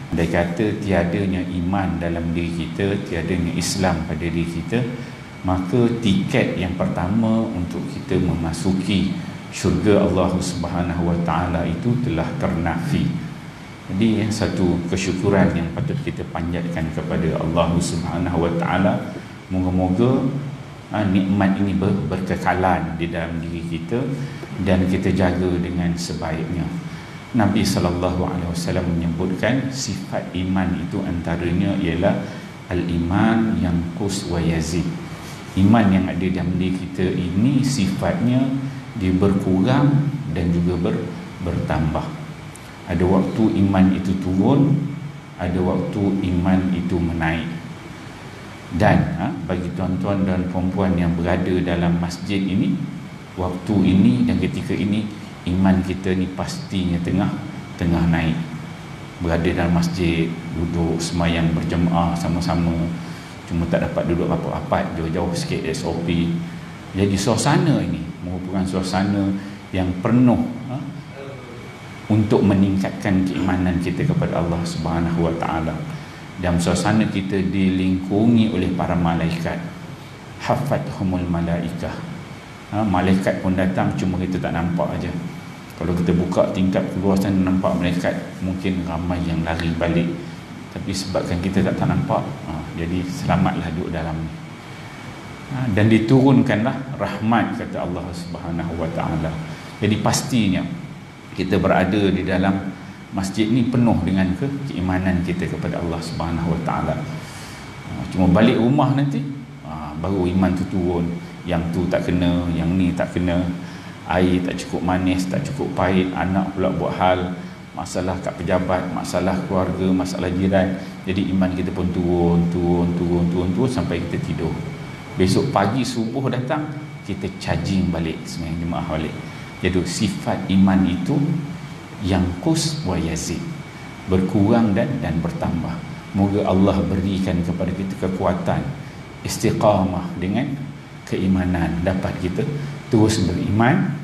Dia kata tiadanya iman dalam diri kita, tiadanya Islam pada diri kita, maka tiket yang pertama untuk kita memasuki syurga Allah Subhanahu Wa Taala itu telah ternafi. Jadi satu kesyukuran yang patut kita panjatkan kepada Allah Subhanahu Wa Taala. Moga-moga nikmat ini berkekalan di dalam diri kita dan kita jaga dengan sebaiknya. Nabi SAW menyebutkan sifat iman itu antaranya ialah al-iman yanqus wa yazid. Iman yang ada dalam diri kita ini sifatnya dia berkurang dan juga bertambah. Ada waktu iman itu turun, ada waktu iman itu menaik. Dan bagi tuan-tuan dan perempuan yang berada dalam masjid ini, waktu ini dan ketika ini iman kita ni pastinya tengah naik. Berada dalam masjid, duduk semayang berjemaah sama-sama, cuma tak dapat duduk rapat-rapat, jauh-jauh sikit SOP. Jadi suasana ini merupakan suasana yang penuh untuk meningkatkan keimanan kita kepada Allah Subhanahu Wa Taala. Dalam suasana kita dilingkungi oleh para malaikat, hafathumul malaikah. Malaikat pun datang, cuma kita tak nampak aja. Kalau kita buka tingkap keluar sana nampak malaikat, mungkin ramai yang lari balik. Tapi sebabkan kita tak nampak, jadi selamatlah duduk dalam ni. Dan diturunkanlah rahmat, kata Allah Subhanahu Wa Taala. Jadi pastinya kita berada di dalam masjid ni penuh dengan keimanan kita kepada Allah Subhanahu Wa Taala. Cuma balik rumah nanti baru iman tu turun. Yang tu tak kena, yang ni tak kena, air tak cukup manis, tak cukup pahit, anak pula buat hal, masalah kat pejabat, masalah keluarga, masalah jiran. Jadi iman kita pun turun sampai kita tidur. Besok pagi subuh datang, kita charging balik sembahyang jemaah balik. Jadi sifat iman itu yang kus wa yazid, berkurang dan bertambah. Moga Allah berikan kepada kita kekuatan istiqamah dengan keimanan, dapat kita terus beriman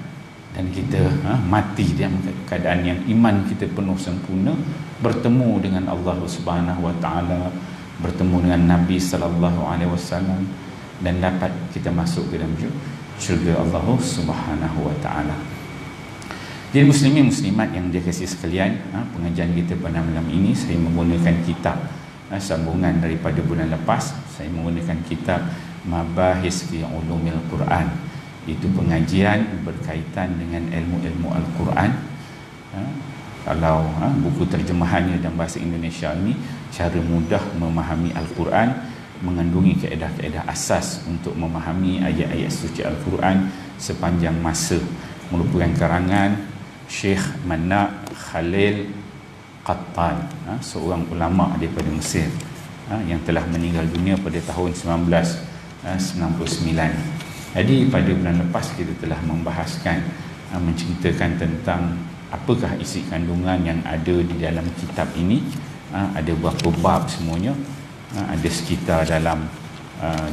dan kita mati dalam keadaan yang iman kita penuh sempurna, bertemu dengan Allah Subhanahu Wa Taala, bertemu dengan Nabi sallallahu alaihi wasallam, dan dapat kita masuk ke dalam syurga Allah Subhanahu Wa Taala. Jadi muslimin muslimat yang dikasihi sekalian, pengajian kita pada malam ini saya menggunakan kitab sambungan daripada bulan lepas. Saya menggunakan kitab Mabahis fi Ulumil Quran. Itu pengajian berkaitan dengan ilmu-ilmu Al-Quran. Kalau buku terjemahannya dalam bahasa Indonesia ini, cara mudah memahami Al-Quran, mengandungi kaedah-kaedah asas untuk memahami ayat-ayat suci Al-Quran sepanjang masa. Merupakan karangan Syekh Manna Khalil Qattan, seorang ulama daripada Mesir, yang telah meninggal dunia pada tahun 1999. Jadi pada bulan lepas kita telah membahaskan, menceritakan tentang apakah isi kandungan yang ada di dalam kitab ini. Ada berapa bab semuanya, ada sekitar dalam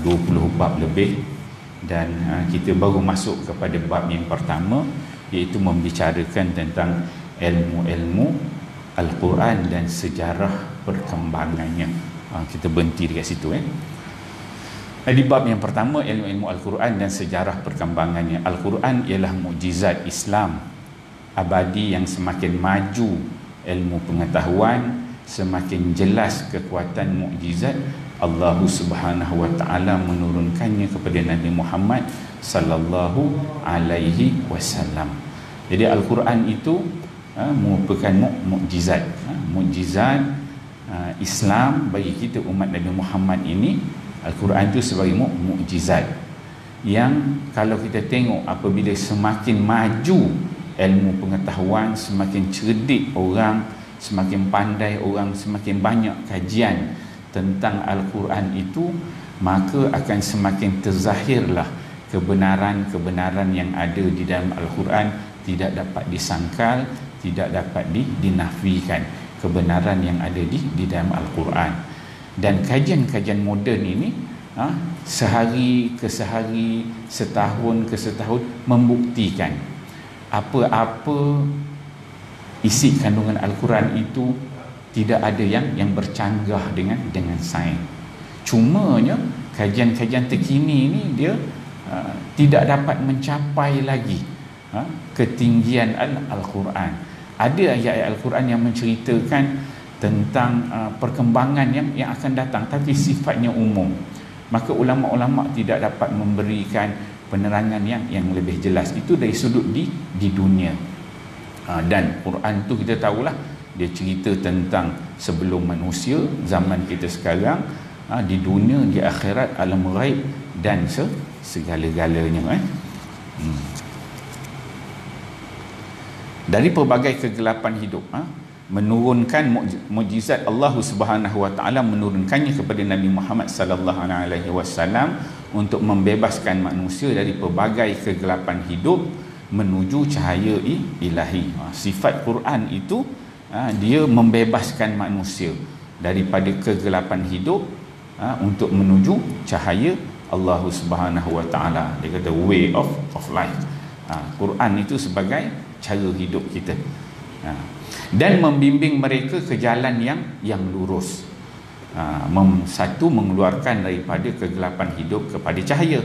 20 bab lebih. Dan kita baru masuk kepada bab yang pertama, iaitu membicarakan tentang ilmu-ilmu Al-Quran dan sejarah perkembangannya. Kita berhenti dekat situ. Di bab yang pertama, ilmu-ilmu Al-Quran dan sejarah perkembangannya. Al-Quran ialah mukjizat Islam abadi yang semakin maju ilmu pengetahuan, semakin jelas kekuatan mukjizat Allah Subhanahu Wa Taala menurunkannya kepada Nabi Muhammad sallallahu alaihi wasallam. Jadi Al-Quran itu merupakan mukjizat, mukjizat Islam bagi kita umat Nabi Muhammad ini. Al-Quran itu sebagai mukjizat yang kalau kita tengok apabila semakin maju ilmu pengetahuan, semakin cerdik orang, semakin pandai orang, semakin banyak kajian tentang Al-Quran itu, maka akan semakin terzahirlah kebenaran-kebenaran yang ada di dalam Al-Quran. Tidak dapat disangkal, tidak dapat dinafikan kebenaran yang ada di dalam Al-Quran. Dan kajian-kajian moden ini sehari ke sehari, setahun ke setahun membuktikan apa-apa isi kandungan Al-Quran itu tidak ada yang bercanggah dengan sains. Cumanya kajian-kajian terkini ni dia tidak dapat mencapai lagi ketinggian Al-Quran. Ada ayat-ayat Al-Quran yang menceritakan tentang perkembangan yang akan datang, tapi sifatnya umum. Maka ulama-ulama tidak dapat memberikan penerangan yang lebih jelas. Itu dari sudut di dunia. Dan Quran tu kita tahulah, dia cerita tentang sebelum manusia, zaman kita sekarang, di dunia, di akhirat, alam ghaib dan segala-galanya. Dari pelbagai kegelapan hidup, menurunkan mukjizat Allah Subhanahu wa taala, menurunkannya kepada Nabi Muhammad sallallahu alaihi wasallam untuk membebaskan manusia dari pelbagai kegelapan hidup menuju cahaya ilahi. Sifat Quran itu dia membebaskan manusia daripada kegelapan hidup untuk menuju cahaya Allah Subhanahu wa taala. Dia kata way of life. Quran itu sebagai cara hidup kita. Dan membimbing mereka ke jalan yang lurus. Satu, mengeluarkan daripada kegelapan hidup kepada cahaya.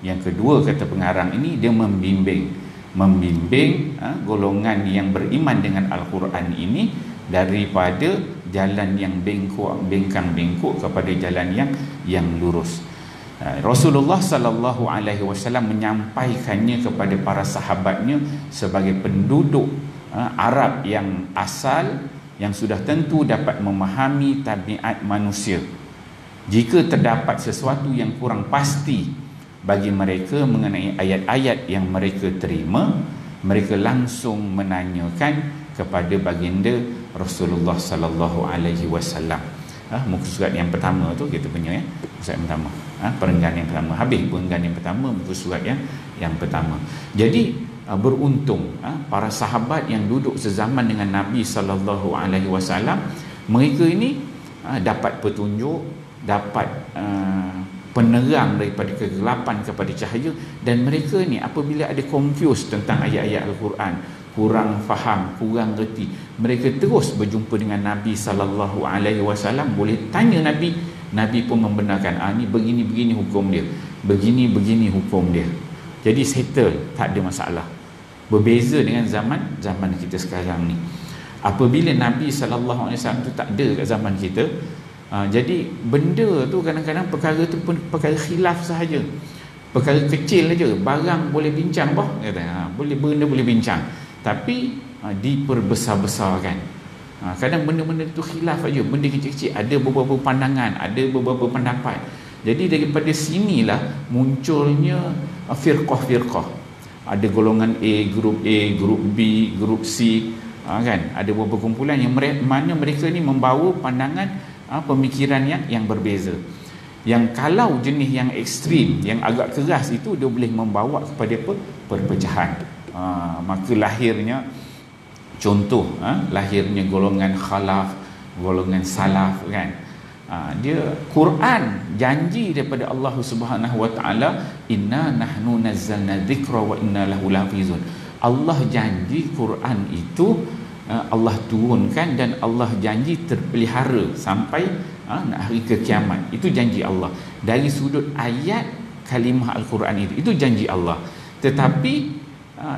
Yang kedua, kata pengarang ini, dia membimbing golongan yang beriman dengan Al-Quran ini daripada jalan yang bengkang-bengkok kepada jalan yang lurus. Rasulullah sallallahu alaihi wasallam menyampaikannya kepada para sahabatnya sebagai penduduk Arab yang asal, yang sudah tentu dapat memahami tabiat manusia. Jika terdapat sesuatu yang kurang pasti bagi mereka mengenai ayat-ayat yang mereka terima, mereka langsung menanyakan kepada baginda Rasulullah sallallahu alaihi wasallam. Muka surat yang pertama tu kita punya surat yang pertama. Perenggan yang pertama. Habis perenggan yang pertama, muka surat yang pertama. Jadi beruntung para sahabat yang duduk sezaman dengan Nabi sallallahu alaihi wasallam, mereka ini dapat petunjuk, dapat penerang daripada kegelapan kepada cahaya. Dan mereka ni apabila ada confused tentang ayat-ayat Al-Quran, kurang faham, kurang reti, mereka terus berjumpa dengan Nabi sallallahu alaihi wasallam, boleh tanya Nabi, Nabi pun membenarkan, ni begini-begini hukum dia, begini-begini hukum dia. Jadi settle, tak ada masalah. Berbeza dengan zaman kita sekarang ni. Apabila Nabi sallallahu alaihi wasallam tu tak ada kat zaman kita, jadi benda tu kadang-kadang perkara tu pun perkara khilaf sahaja. Perkara kecil aja, barang boleh bincang kata, benda boleh bincang, tapi diperbesar-besarkan. Kadang benda-benda tu khilaf aja, benda kecil-kecil ada beberapa pandangan, ada beberapa pendapat. Jadi daripada sinilah munculnya firqah-firqah. Ada golongan A, grup B, grup C, kan? Ada beberapa kumpulan yang mana mereka ni membawa pandangan pemikiran yang berbeza. Yang kalau jenis yang ekstrim, yang agak keras itu, dia boleh membawa kepada perpecahan. Maka lahirnya, contoh, lahirnya golongan khalaf, golongan salaf, kan? Dia Quran janji daripada Allah Subhanahu wa taala, inna nahnu nazzalna dzikra wa inna lahu lahafizun. Allah janji Quran itu Allah turunkan dan Allah janji terpelihara sampai hari ke kiamat. Itu janji Allah. Dari sudut ayat kalimah Al-Quran itu janji Allah. Tetapi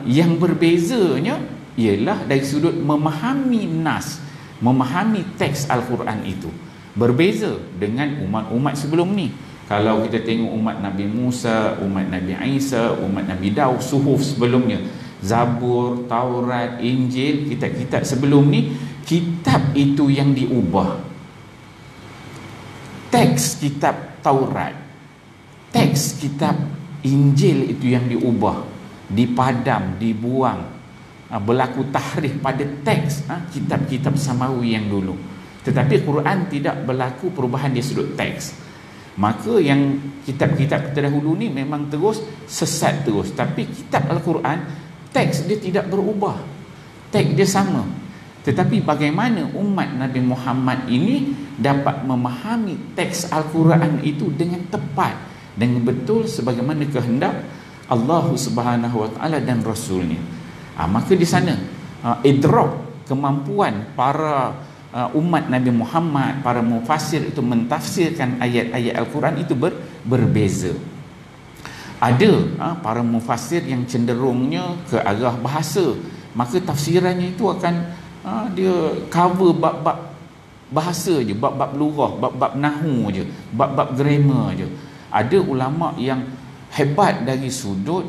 yang berbezanya ialah dari sudut memahami nas, memahami teks Al-Quran itu. Berbeza dengan umat-umat sebelum ni. Kalau kita tengok umat Nabi Musa, umat Nabi Isa, umat Nabi Daud, suhuf sebelumnya, Zabur, Taurat, Injil, kitab-kitab sebelum ni, kitab itu yang diubah. Teks kitab Taurat, teks kitab Injil itu yang diubah, dipadam, dibuang, berlaku tahrif pada teks kitab-kitab samawi yang dulu. Tetapi Quran tidak berlaku perubahan dia sudut teks. Maka yang kitab-kitab terdahulu ni memang terus sesat terus. Tapi kitab Al-Quran, teks dia tidak berubah, teks dia sama. Tetapi bagaimana umat Nabi Muhammad ini dapat memahami teks Al-Quran itu dengan tepat, dengan betul sebagaimana kehendak Allah Subhanahu wa taala dan Rasulnya. Maka di sana idrak, kemampuan para umat Nabi Muhammad, para mufassir itu mentafsirkan ayat-ayat Al-Quran itu berbeza. Ada para mufassir yang cenderungnya ke arah bahasa, maka tafsirannya itu akan dia cover bab-bab bahasa je, bab-bab lugah, bab-bab nahwu je, bab-bab grammar je. Ada ulama yang hebat dari sudut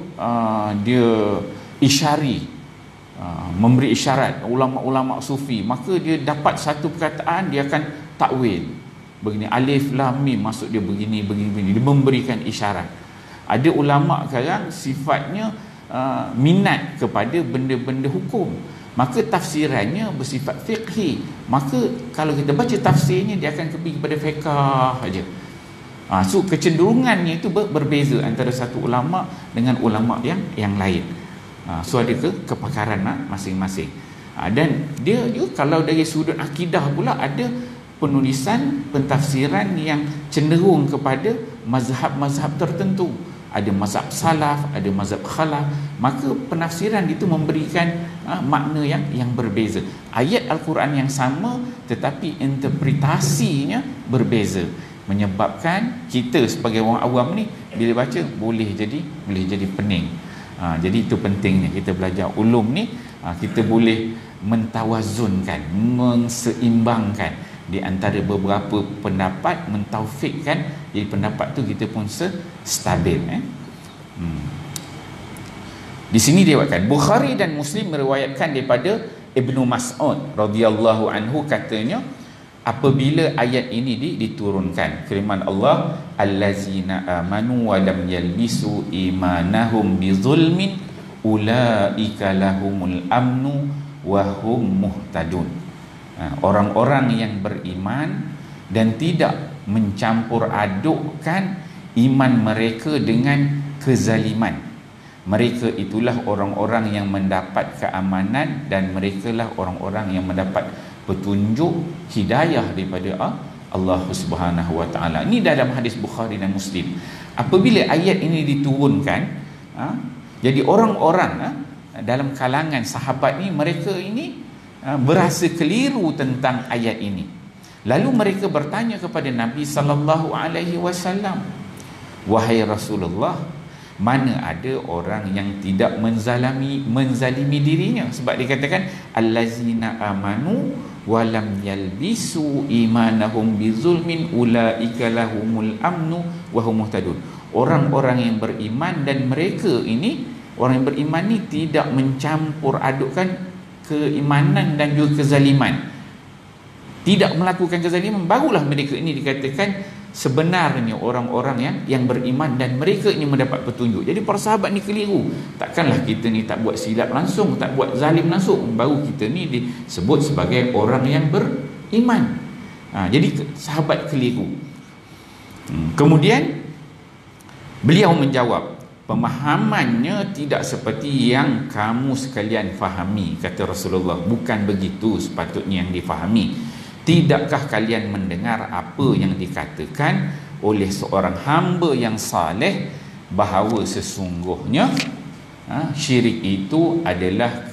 dia isyari, memberi isyarat, ulama-ulama sufi, maka dia dapat satu perkataan dia akan takwil begini, alif lam mim maksud dia begini, dia memberikan isyarat. Ada ulama sekarang sifatnya minat kepada benda-benda hukum, maka tafsirannya bersifat fiqhi, maka kalau kita baca tafsirnya dia akan pergi kepada fiqh saja. So kecenderungannya itu berbeza antara satu ulama dengan ulama yang lain. So ada kepakaran masing-masing. Dan dia juga kalau dari sudut akidah pula ada penulisan pentafsiran yang cenderung kepada mazhab-mazhab tertentu. Ada mazhab salaf, ada mazhab khalaf, maka penafsiran itu memberikan makna yang berbeza. Ayat Al-Quran yang sama tetapi interpretasinya berbeza, menyebabkan kita sebagai orang awam ni bila baca boleh jadi pening. Jadi itu pentingnya kita belajar ulum ni, kita boleh mentawazunkan, menseimbangkan di antara beberapa pendapat, mentaufikkan jadi pendapat tu kita pun stabil. Di sini dia katakan Bukhari dan Muslim meriwayatkan daripada Ibnu Mas'ud radhiyallahu anhu, katanya apabila ayat ini diturunkan, firman Allah, allazina amanu wa lam yalbisu imanahum bizulmin ulaika lahumul amnu wa hum muhtadun. Orang-orang yang beriman dan tidak mencampur adukkan iman mereka dengan kezaliman, mereka itulah orang-orang yang mendapat keamanan dan mereka lah orang-orang yang mendapat petunjuk hidayah daripada Allah Subhanahu wa taala. Ini dalam hadis Bukhari dan Muslim. Apabila ayat ini diturunkan, jadi orang-orang dalam kalangan sahabat ni, mereka ini berasa keliru tentang ayat ini. Lalu mereka bertanya kepada Nabi sallallahu alaihi wasallam, wahai Rasulullah, mana ada orang yang tidak menzalimi dirinya? Sebab dikatakan allazina amanu wa lam yalbisu imanahum bizulmin ulaika lahumul amnu wa hum muhtadun. Orang-orang yang beriman dan mereka ini, orang yang beriman ni tidak mencampur adukkan keimanan dan juga kezaliman, tidak melakukan kezaliman, barulah mereka ini dikatakan sebenarnya orang-orang yang beriman dan mereka ini mendapat petunjuk. Jadi para sahabat ni keliru. Takkanlah kita ni tak buat silap langsung, tak buat zalim langsung, baru kita ni disebut sebagai orang yang beriman. Jadi sahabat keliru. Kemudian beliau menjawab, pemahamannya tidak seperti yang kamu sekalian fahami, kata Rasulullah. Bukan begitu sepatutnya yang difahami. Tidakkah kalian mendengar apa yang dikatakan oleh seorang hamba yang saleh, bahawa sesungguhnya syirik itu adalah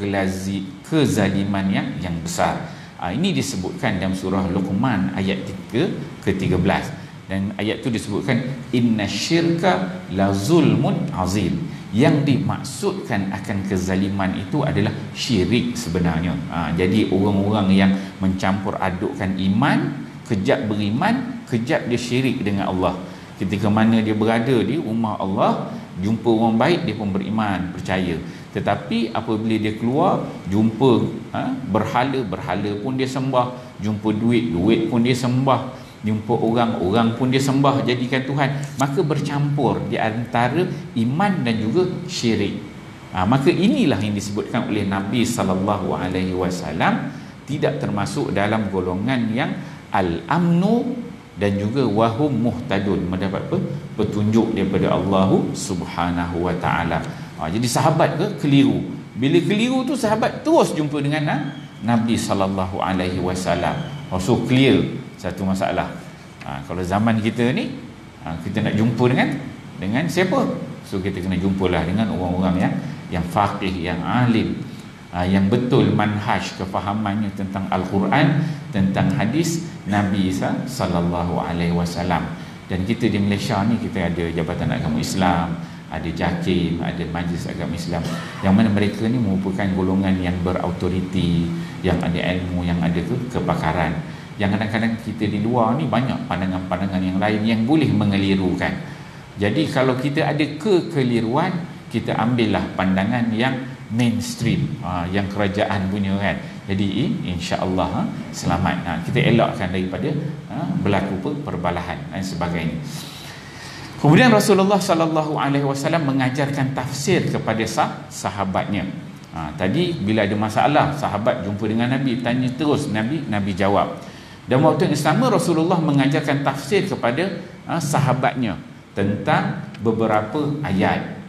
kezaliman yang besar. Ini disebutkan dalam surah Luqman ayat ke-13. Dan ayat itu disebutkan inna syirka la zulmun azim. Yang dimaksudkan akan kezaliman itu adalah syirik sebenarnya. Jadi orang-orang yang mencampur adukkan iman, kejap beriman, kejap dia syirik dengan Allah. Ketika mana dia berada di rumah Allah, jumpa orang baik, dia pun beriman, percaya. Tetapi apabila dia keluar, jumpa berhala pun dia sembah, jumpa duit pun dia sembah, jumpa orang pun dia sembah jadikan Tuhan, maka bercampur di antara iman dan juga syirik. Maka inilah yang disebutkan oleh Nabi sallallahu alaihi wasallam tidak termasuk dalam golongan yang al-amnu dan juga wahum muhtadun, mendapat petunjuk daripada Allah Subhanahu wa taala. Jadi sahabat keliru. Bila keliru tu sahabat terus jumpa dengan Nabi sallallahu alaihi wasallam. So clear satu masalah. Kalau zaman kita ni, kita nak jumpa dengan siapa? So kita kena jumpalah dengan orang-orang yang faqih, yang alim. yang betul manhaj kefahamannya tentang Al-Quran, tentang hadis Nabi sallallahu alaihi wasallam. Dan kita di Malaysia ni kita ada Jabatan Agama Islam, ada JAKIM, ada Majlis Agama Islam, yang mana mereka ni merupakan golongan yang berautoriti, yang ada ilmu, yang ada kepakaran. Yang kadang-kadang kita di luar ni banyak pandangan-pandangan yang lain yang boleh mengelirukan. Jadi kalau kita ada kekeliruan, kita ambillah pandangan yang mainstream, yang kerajaan punya kan. Jadi insya-Allah selamat. Kita elakkan daripada berlaku perbalahan dan sebagainya. Kemudian Rasulullah sallallahu alaihi wasallam mengajarkan tafsir kepada sahabatnya. Tadi bila ada masalah, sahabat jumpa dengan Nabi, tanya terus Nabi jawab. Dan waktu yang sama Rasulullah mengajarkan tafsir kepada sahabatnya tentang beberapa ayat.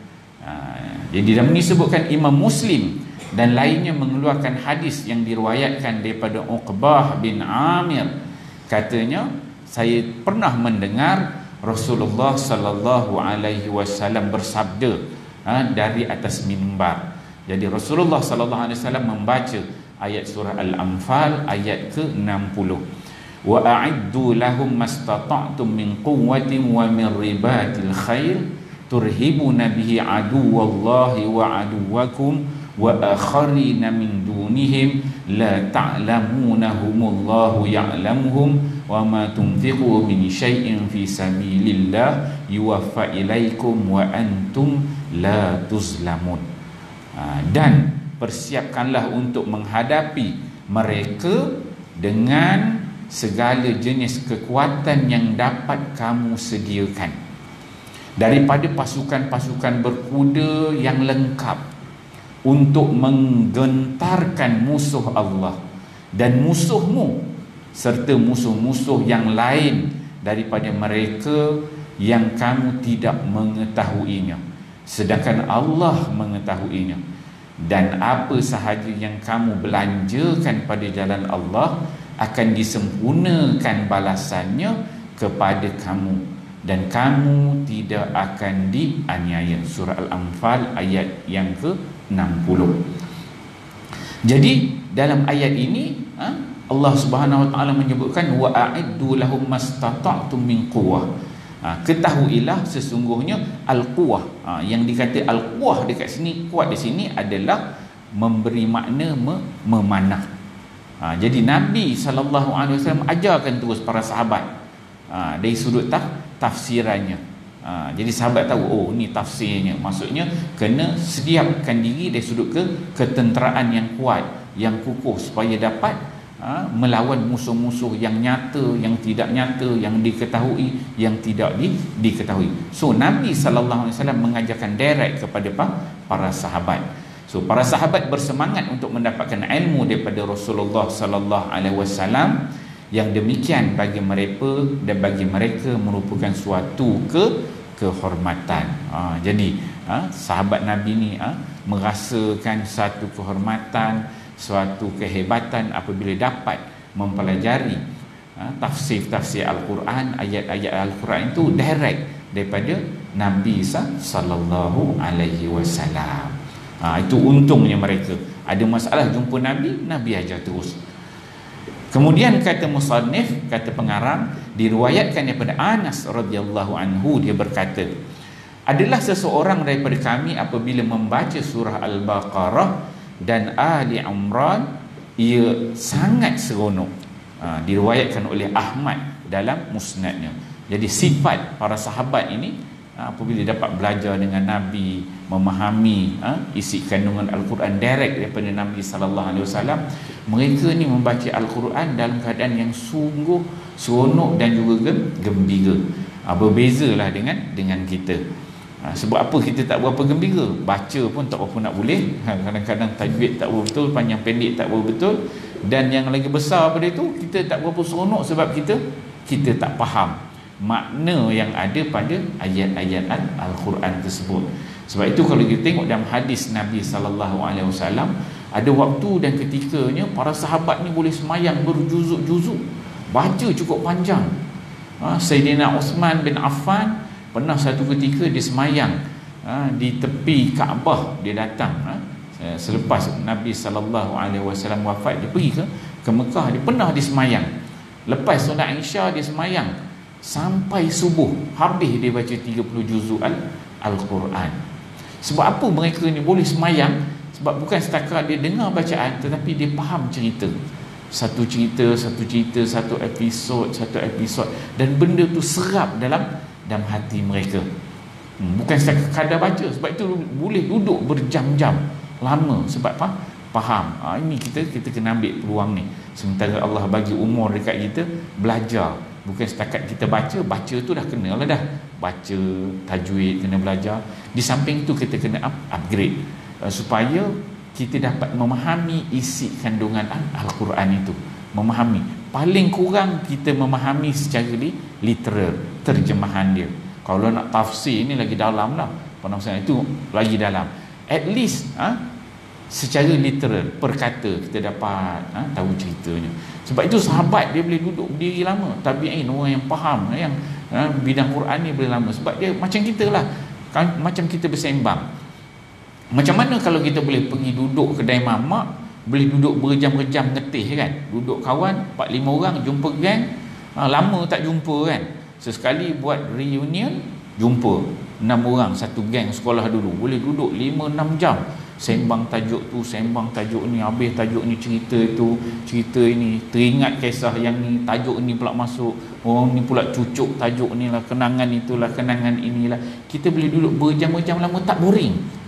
Jadi dalam ini disebutkan Imam Muslim dan lainnya mengeluarkan hadis yang diriwayatkan daripada Uqbah bin Amir. Katanya, saya pernah mendengar Rasulullah sallallahu alaihi wasallam bersabda dari atas mimbar. Jadi Rasulullah sallallahu alaihi wasallam membaca ayat surah Al-Anfal ayat ke-60. Wa a'iddu lahum mastata'tum min quwwatin wa min ribatil khair turhibuna bihi aduwallahi wa aduwakum wa akharina min dunihim la ta'lamunahumullahu ya'lamuhum wa ma tunfiqu min syai'in fi sabilillah yuwaffa ilaikum wa antum la tuzlamun. Dan persiapkanlah untuk menghadapi mereka dengan segala jenis kekuatan yang dapat kamu sediakan daripada pasukan-pasukan berkuda yang lengkap untuk menggentarkan musuh Allah dan musuhmu serta musuh-musuh yang lain daripada mereka yang kamu tidak mengetahuinya, sedangkan Allah mengetahuinya. Dan apa sahaja yang kamu belanjakan pada jalan Allah akan disempurnakan balasannya kepada kamu dan kamu tidak akan dianiaya. Surah Al-Anfal ayat yang ke-60. Jadi dalam ayat ini Allah Subhanahu wa taala menyebutkan wa a'iddu lahum mastata'tum min quwwah. Ketahuilah sesungguhnya al-quwwah. Yang dikata al-quwwah dekat sini, kuat di sini adalah memberi makna memanah. Jadi Nabi SAW ajarkan terus para sahabat dari sudut tafsirannya. Jadi sahabat tahu, oh ni tafsirnya, maksudnya kena sediakan diri dari sudut ketenteraan yang kuat, yang kukuh, supaya dapat melawan musuh-musuh yang nyata, yang tidak nyata, yang diketahui, yang tidak diketahui. So Nabi SAW mengajarkan direct kepada para sahabat. So para sahabat bersemangat untuk mendapatkan ilmu daripada Rasulullah sallallahu alaihi wasallam, yang demikian bagi mereka dan bagi mereka merupakan suatu kehormatan. Jadi sahabat Nabi ni merasakan satu kehormatan, suatu kehebatan apabila dapat mempelajari tafsir Al-Quran, ayat-ayat Al-Quran itu direct daripada Nabi sallallahu alaihi wasallam. Itu untungnya mereka. Ada masalah jumpa Nabi ajar terus. Kemudian kata musannif, kata pengarang, diriwayatkan daripada Anas radhiyallahu anhu, dia berkata, adalah seseorang daripada kami apabila membaca surah Al-Baqarah dan Ali Imran, ia sangat seronok. Diriwayatkan oleh Ahmad dalam musnadnya. Jadi sifat para sahabat ini apabila dapat belajar dengan Nabi, memahami isi kandungan Al-Quran direct daripada Nabi sallallahu alaihi wasallam, mereka ni membaca Al-Quran dalam keadaan yang sungguh seronok dan juga gembira. Berbezalah dengan kita. Sebab apa kita tak berapa gembira? Baca pun tak berapa nak boleh. Kadang-kadang tajwid tak berapa betul, panjang pendek tak berapa betul, dan yang lagi besar pada itu, kita tak berapa seronok sebab kita tak faham makna yang ada pada ayat-ayat Al-Quran tersebut. Sebab itu kalau kita tengok dalam hadis Nabi sallallahu alaihi wasallam, ada waktu dan ketikanya para sahabat ni boleh semayang berjuzuk-juzuk, baca cukup panjang. Sayyidina Uthman bin Affan pernah satu ketika dia semayang di tepi Kaabah, dia datang selepas Nabi SAW wafat, dia pergi ke Mekah, dia pernah dia semayang. Lepas solat Isya dia semayang sampai subuh, habis dia baca 30 juzuk Al-Quran. Sebab apa mereka ni boleh semayang? Sebab bukan setakat dia dengar bacaan, tetapi dia faham cerita. Satu cerita, satu episod, dan benda tu serap dalam hati mereka. Bukan setakat kadar baca. Sebab itu boleh duduk berjam-jam lama. Sebab apa? Faham. Ini kita kena ambil peluang ni. Sementara Allah bagi umur dekat kita belajar. Bukan setakat kita baca tu dah kena lah dah. Baca, tajwid, kena belajar. Di samping tu kita kena upgrade supaya kita dapat memahami isi kandungan Al-Quran itu. Memahami. Paling kurang kita memahami secara literal, terjemahan dia. Kalau nak tafsir ni lagi dalam lah. Penafsiran itu lagi dalam. At least secara literal, perkata kita dapat tahu ceritanya. Sebab itu sahabat dia boleh duduk berdiri lama. Tabi'in, orang yang faham, yang bidang Quran ni boleh lama. Sebab dia macam kita lah, macam kita bersembang. Macam mana kalau kita boleh pergi duduk kedai mamak, boleh duduk berjam-jam ngetih kan, duduk kawan 4-5 orang, jumpa gang, lama tak jumpa kan, sesekali buat reunion, jumpa 6 orang satu gang sekolah dulu, boleh duduk 5-6 jam sembang tajuk tu, sembang tajuk ni, habis tajuk ni, cerita itu, cerita ini, teringat kisah yang ni, tajuk ni pula masuk, orang ni pula cucuk tajuk ni lah, kenangan itulah, kenangan inilah. Kita boleh duduk berjam-jam lama, tak boring,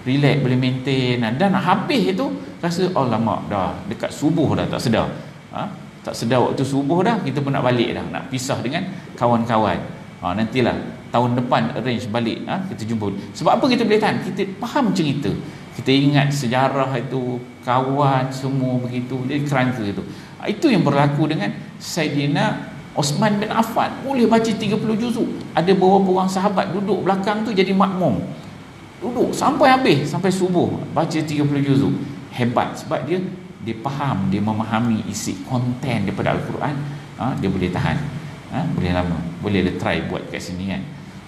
relax, boleh maintain. Dan habis itu rasa lama dah, dekat subuh dah tak sedar. Tak sedar waktu subuh dah, kita pun nak balik dah, nak pisah dengan kawan-kawan. Nantilah tahun depan arrange balik, kita jumpa. Sebab apa kita boleh tahan? Kita faham cerita, kita ingat sejarah itu, kawan semua begitu, jadi kerangka itu. Itu yang berlaku dengan Saidina Osman bin Affan, boleh baca 30 juzuk. Ada beberapa orang sahabat duduk belakang tu jadi makmum, duduk sampai habis, sampai subuh baca 30 juzuk. Hebat, sebab dia faham, dia memahami isi konten daripada Al-Quran. Dia boleh tahan, boleh lama, boleh dia try buat kat sini kan.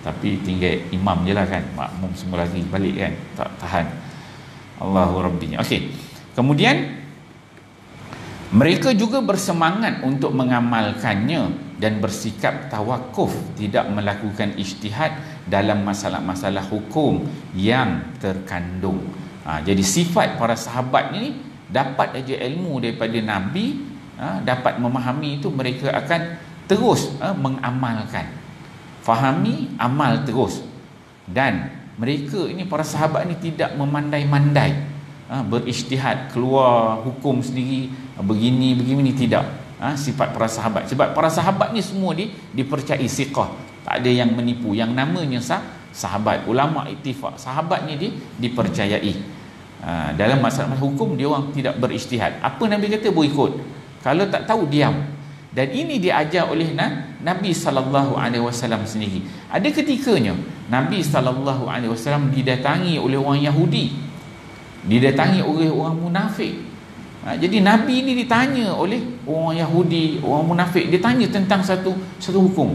Tapi tinggal imam je lah kan, makmum semua lagi balik kan, tak tahan. Allahu Rabbinya. Okey. Kemudian mereka juga bersemangat untuk mengamalkannya dan bersikap tawakuf, tidak melakukan ijtihad dalam masalah-masalah hukum yang terkandung. Jadi sifat para sahabat ni, dapat aja ilmu daripada Nabi, dapat memahami itu, mereka akan terus mengamalkan. Fahami, amal terus. Dan mereka ini, para sahabat ni, tidak memandai-mandai berijtihad, keluar hukum sendiri, begini tidak. Sifat para sahabat. Sebab para sahabat ni semua dipercayai siqah, tak ada yang menipu. Yang namanya sahabat, ulama ittifaq, sahabat ni dipercayai. Dalam masalah hukum dia orang tidak berijtihad. Apa Nabi kata berikut, kalau tak tahu diam. Dan ini diajar oleh Nabi SAW sendiri. Ada ketikanya Nabi SAW didatangi oleh orang Yahudi, didatangi oleh orang munafik. Jadi Nabi ini ditanya oleh orang Yahudi, orang munafik. Dia tanya tentang satu hukum,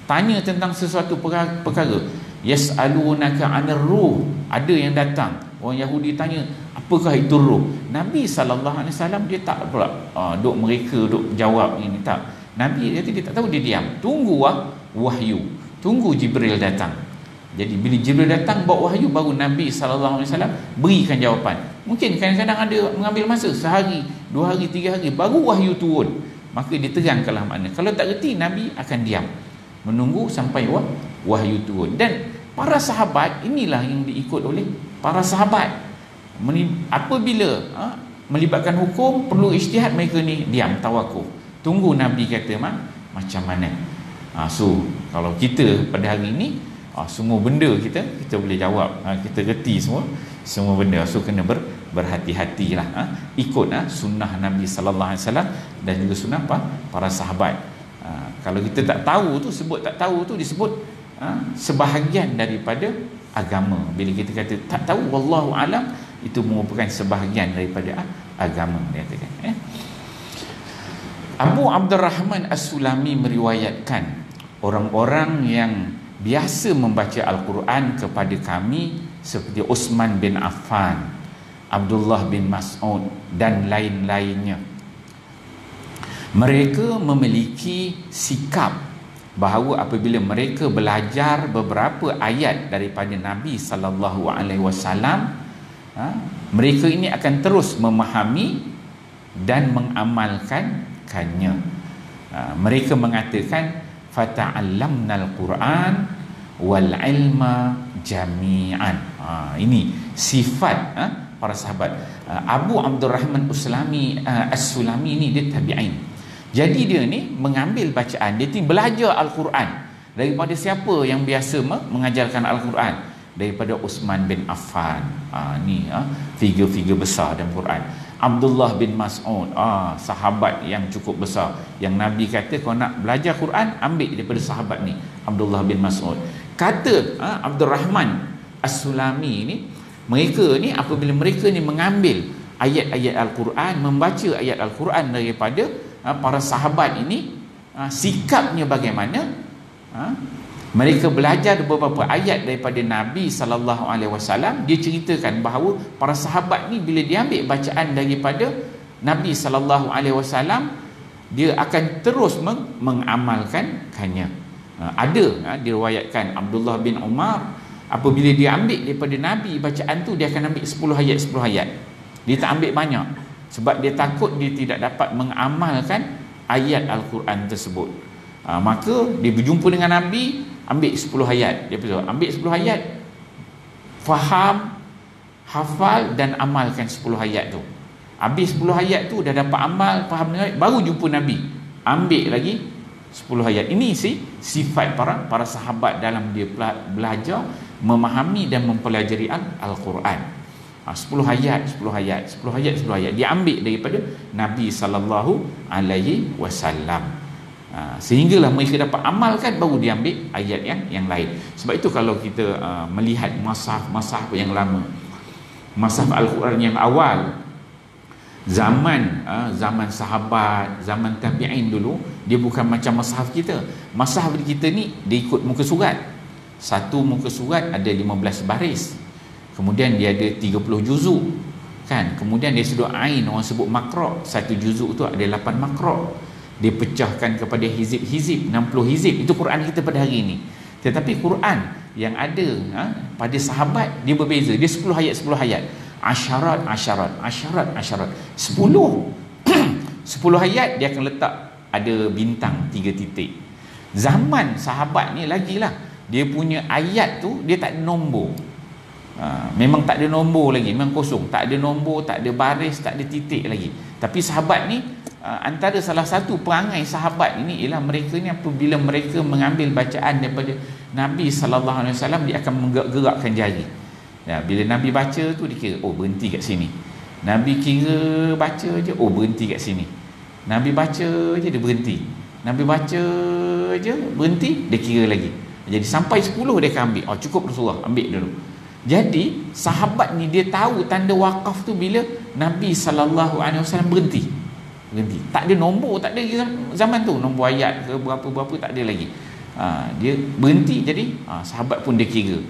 tanya tentang sesuatu perkara. Yas'alunaka 'anir ruh. Ada yang datang, orang Yahudi tanya, apakah itu ruh? Nabi SAW dia tak pula duk mereka duk jawab ini, tak. Nabi dia tak tahu, dia diam, tunggu wahyu, tunggu Jibril datang. Jadi bila Jibril datang bawa wahyu, baru Nabi SAW berikan jawapan. Mungkin kadang-kadang ada mengambil masa sehari, 2 hari, 3 hari, baru wahyu turun. Maka diterangkanlah makna. Kalau tak reti, Nabi akan diam, menunggu sampai wahyu turun. Dan para sahabat inilah yang diikut oleh para sahabat. Apabila melibatkan hukum, perlu ijtihad, mereka ni diam, tawakuf, tunggu Nabi kata macam mana. So kalau kita pada hari ini, semua benda kita boleh jawab, kita reti semua benda. So kena berhati-hatilah, ikut sunnah Nabi SAW dan juga sunnah para sahabat. Kalau kita tak tahu tu, sebut tak tahu tu disebut sebahagian daripada agama. Bila kita kata tak tahu, wallahu alam, itu merupakan sebahagian daripada agama, dia katakan. Abu Abdurrahman As-Sulami meriwayatkan, orang-orang yang biasa membaca Al-Quran kepada kami seperti Uthman bin Affan, Abdullah bin Mas'ud dan lain-lainnya. Mereka memiliki sikap bahawa apabila mereka belajar beberapa ayat daripada Nabi sallallahu alaihi wasallam, mereka ini akan terus memahami dan mengamalkannya. Mereka mengatakan fata'allamnal Quran wal ilma jami'an. Ini sifat para sahabat. Abu Abdurrahman As-Sulami ni dia tabi'in. Jadi dia ni mengambil bacaan, dia belajar Al-Quran daripada siapa yang biasa mengajarkan Al-Quran? Daripada Uthman bin Affan. Ni figure-figure besar dalam Quran. Abdullah bin Mas'ud, sahabat yang cukup besar, yang Nabi kata kau nak belajar Quran, ambil daripada sahabat ni, Abdullah bin Mas'ud. Kata Abdurrahman As-Sulami ni, mereka ni apabila mereka ni mengambil ayat-ayat Al-Quran, membaca ayat Al-Quran daripada para sahabat ini, sikapnya bagaimana? Mereka belajar beberapa ayat daripada Nabi sallallahu alaihi wasallam. Dia ceritakan bahawa para sahabat ni bila dia ambil bacaan daripada Nabi sallallahu alaihi wasallam, dia akan terus mengamalkannya. Ada diriwayatkan Abdullah bin Umar, apabila dia ambil daripada Nabi bacaan tu, dia akan ambil 10 ayat. Dia tak ambil banyak sebab dia takut dia tidak dapat mengamalkan ayat Al-Quran tersebut. Maka dia berjumpa dengan Nabi, ambil 10 ayat. Dia ambil 10 ayat, faham, hafal dan amalkan 10 ayat tu. Habis 10 ayat tu dah dapat amal, faham, baru jumpa Nabi, ambil lagi 10 ayat. Ini sifat para sahabat dalam dia belajar, memahami dan mempelajari Al-Quran. 10 ayat dia ambil daripada Nabi sallallahu alaihi wasallam. Sehinggalah mereka dapat amalkan, baru dia ambil ayat yang lain. Sebab itu kalau kita melihat mushaf yang lama, mushaf Al-Quran yang awal, zaman sahabat, zaman tabi'in dulu, dia bukan macam mushaf kita. Mushaf kita ni dia ikut muka surat. Satu muka surat ada 15 baris. Kemudian dia ada 30 juzuk, kan? Kemudian dia sudut ain, orang sebut makra'. Satu juzuk tu ada 8 makra'. Dia pecahkan kepada hizib, 60 hizib. Itu Quran kita pada hari ini. Tetapi Quran yang ada pada sahabat dia berbeza. Dia 10 ayat. Asyarat. 10 10 ayat dia akan letak ada bintang 3 titik. Zaman sahabat ni lagilah, dia punya ayat tu dia tak ada nombor. Memang tak ada nombor lagi, memang kosong, tak ada nombor, tak ada baris, tak ada titik lagi. Tapi sahabat ni, antara salah satu perangai sahabat ini ialah mereka ni apabila mereka mengambil bacaan daripada Nabi sallallahu alaihi wasallam, dia akan menggerakkan jari. Bila Nabi baca tu dia kira, oh berhenti kat sini. Nabi kira baca je, oh berhenti kat sini. Nabi baca je dia berhenti. Nabi baca je berhenti, dia kira lagi. Jadi sampai 10 dia akan ambil. Cukup Rasulullah, ambil dulu. Jadi sahabat ni dia tahu tanda wakaf tu bila Nabi sallallahu alaihi wasallam berhenti. Tak ada nombor, tak ada zaman tu nombor ayat ke berapa-berapa, tak ada lagi. Dia berhenti, jadi sahabat pun dia kira.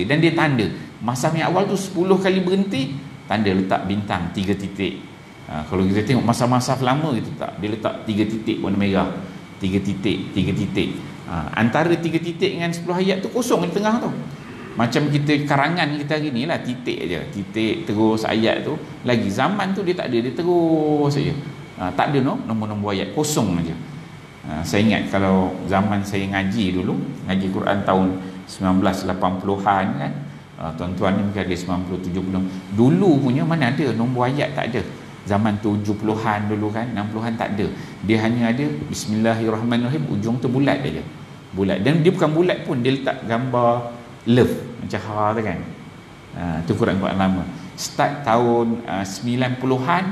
Dan dia tanda. Masa yang awal tu 10 kali berhenti, tanda letak bintang 3 titik. Kalau kita tengok masa-masa lama gitu, tak, dia letak 3 titik warna merah. 3 titik. Antara 3 titik dengan 10 ayat tu kosong di tengah tu. Macam kita karangan kita hari ni lah, titik aja, titik terus ayat tu. Lagi zaman tu dia tak ada, dia terus saja. Tak ada nombor-nombor ayat, kosong aja. Saya ingat kalau zaman saya ngaji dulu, ngaji Quran tahun 1980-an kan, tuan-tuan ni mungkin ada 90-70. Dulu punya mana ada nombor ayat, tak ada. Zaman 70-an dulu kan, 60-an tak ada. Dia hanya ada Bismillahirrahmanirrahim, ujung tu bulat aja. Bulat, dan dia bukan bulat pun, dia letak gambar love macam tu kan. Tu Quran lama. Start tahun 90-an,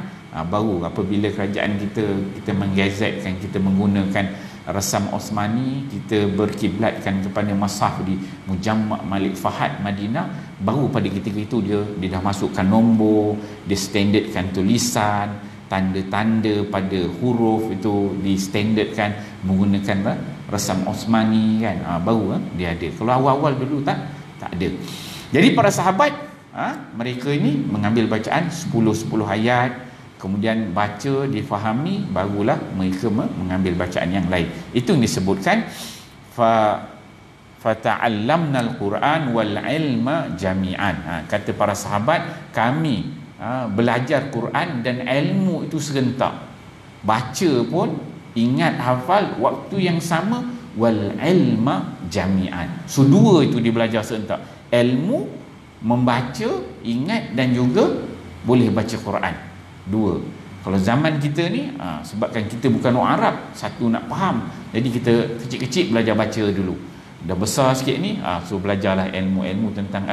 baru apabila kerajaan kita menggazetkan, kita menggunakan rasam Osmani, kita berkiblatkan kepada mushaf di Mujamma' Malik Fahad Madinah, baru pada ketika itu dia dah masukkan nombor, dia standardkan tulisan, tanda-tanda pada huruf itu di standardkan menggunakan rasam Osmani kan. Baru dia ada. Kalau awal-awal dulu tak ada. Jadi para sahabat mereka ini mengambil bacaan 10 ayat, kemudian baca, difahami, barulah mereka mengambil bacaan yang lain. Itu yang disebutkan fata'allamna al-Quran wal ilma jami'an. Kata para sahabat, kami belajar Quran dan ilmu itu serentak. Baca pun, ingat, hafal waktu yang sama, wal ilma jami'an. So dua itu dia belajar serentak. Ilmu, membaca, ingat, dan juga boleh baca Quran. Dua. Kalau zaman kita ni, sebabkan kita bukan orang Arab, satu nak faham, jadi kita kecil-kecil belajar baca dulu. Dah besar sikit ni, so belajarlah ilmu-ilmu tentang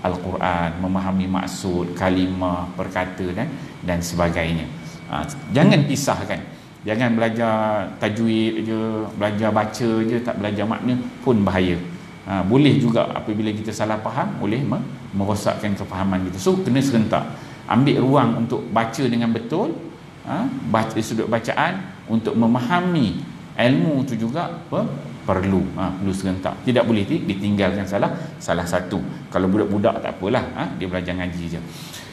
Al-Quran, memahami maksud, kalimah, perkata dan sebagainya. Jangan pisahkan. Jangan belajar tajwid je, belajar baca je, tak belajar makna pun bahaya. Boleh juga apabila kita salah faham, boleh merosakkan kefahaman kita. So kena serentak. Ambil ruang untuk baca dengan betul, baca sudut bacaan, untuk memahami ilmu tu juga perlu serentak. Tidak boleh ditinggalkan salah satu. Kalau budak-budak tak apalah, dia belajar ngaji je.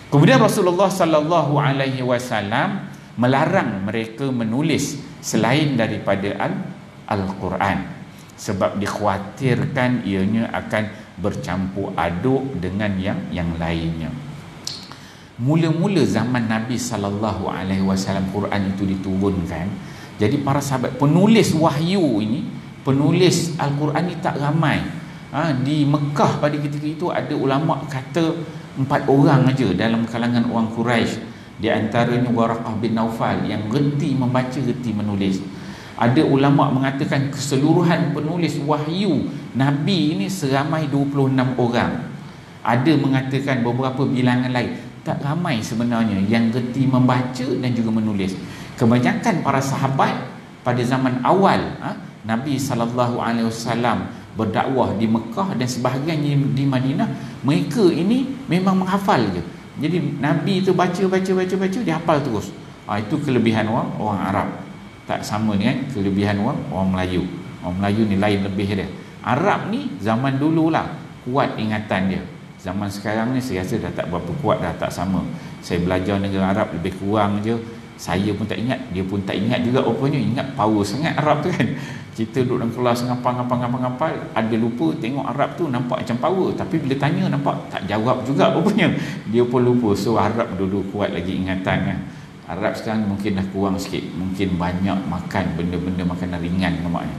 Kemudian Rasulullah sallallahu alaihi wasallam melarang mereka menulis selain daripada Al-Quran, sebab dikhawatirkan ianya akan bercampur aduk dengan yang lainnya. Mula-mula zaman Nabi sallallahu alaihi wasallam Quran itu diturunkan, jadi para sahabat penulis wahyu ini, penulis Al-Quran ni tak ramai. Di Mekah pada ketika itu ada ulama kata 4 orang aja dalam kalangan orang Quraisy. Di antaranya Waraqah bin Naufal yang reti membaca, reti menulis. Ada ulama mengatakan keseluruhan penulis wahyu Nabi ini seramai 26 orang. Ada mengatakan beberapa bilangan lain. Tak ramai sebenarnya yang reti membaca dan juga menulis. Kebanyakan para sahabat pada zaman awal Nabi SAW berdakwah di Mekah dan sebahagian di Madinah, mereka ini memang menghafal je. Jadi Nabi itu baca dia hafal terus. Itu kelebihan orang Arab. Tak sama dengan kelebihan orang Melayu. Orang Melayu ni lain lebih dia. Arab ni zaman dululah kuat ingatan dia. Zaman sekarang ni saya rasa dah tak berapa kuat, dah tak sama. Saya belajar negara Arab lebih kurang je. Saya pun tak ingat, dia pun tak ingat juga. Rupanya ingat power sangat Arab tu kan. Kita duduk dalam kelas ngapal, ada lupa tengok Arab tu nampak macam power, tapi bila tanya nampak tak jawab juga rupanya. Dia pun lupa. So Arab dulu kuat lagi ingatan kan. Arab sekarang mungkin dah kurang sikit, mungkin banyak makan benda-benda makanan ringan nampaknya.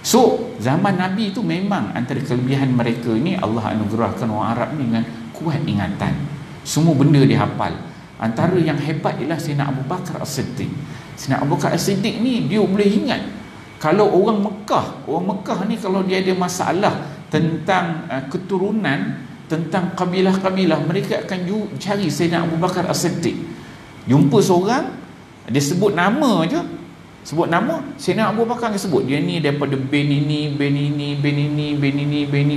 So zaman Nabi tu memang antara kelebihan mereka ni, Allah anugerahkan orang Arab ni dengan kuat ingatan. Semua benda dia hafal. Antara yang hebat ialah Sayyidina Abu Bakar As-Siddiq. Sayyidina Abu Bakar As-Siddiq ni dia boleh ingat. Kalau orang Mekah ni kalau dia ada masalah tentang keturunan, tentang kabilah-kabilah, mereka akan cari Sayyidina Abu Bakar As-Siddiq. Jumpa seorang, dia sebut nama je, sebut nama Sayyidina Abu Bakar, dia sebut dia ni daripada bin ini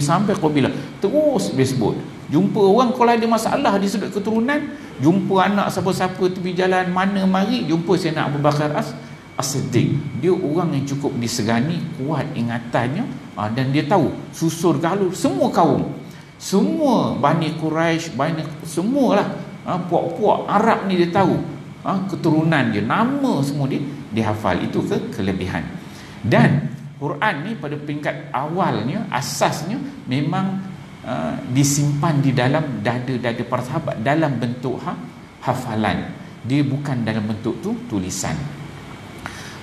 sampai kabilah, terus dia sebut. Jumpa orang kalau ada masalah di sudut keturunan, jumpa anak siapa-siapa tepi jalan mana mari, jumpa Sayyidina Abu Bakar As-Siddiq. Dia orang yang cukup disegani, kuat ingatannya, dan dia tahu susur galur semua kaum, semua Bani Quraisy, semualah puak-puak Arab ni dia tahu keturunan dia, nama semua dia hafal. Itu kelebihan. Dan Quran ni pada peringkat awalnya, asasnya memang disimpan di dalam dada-dada para sahabat dalam bentuk hafalan. Dia bukan dalam bentuk tulisan.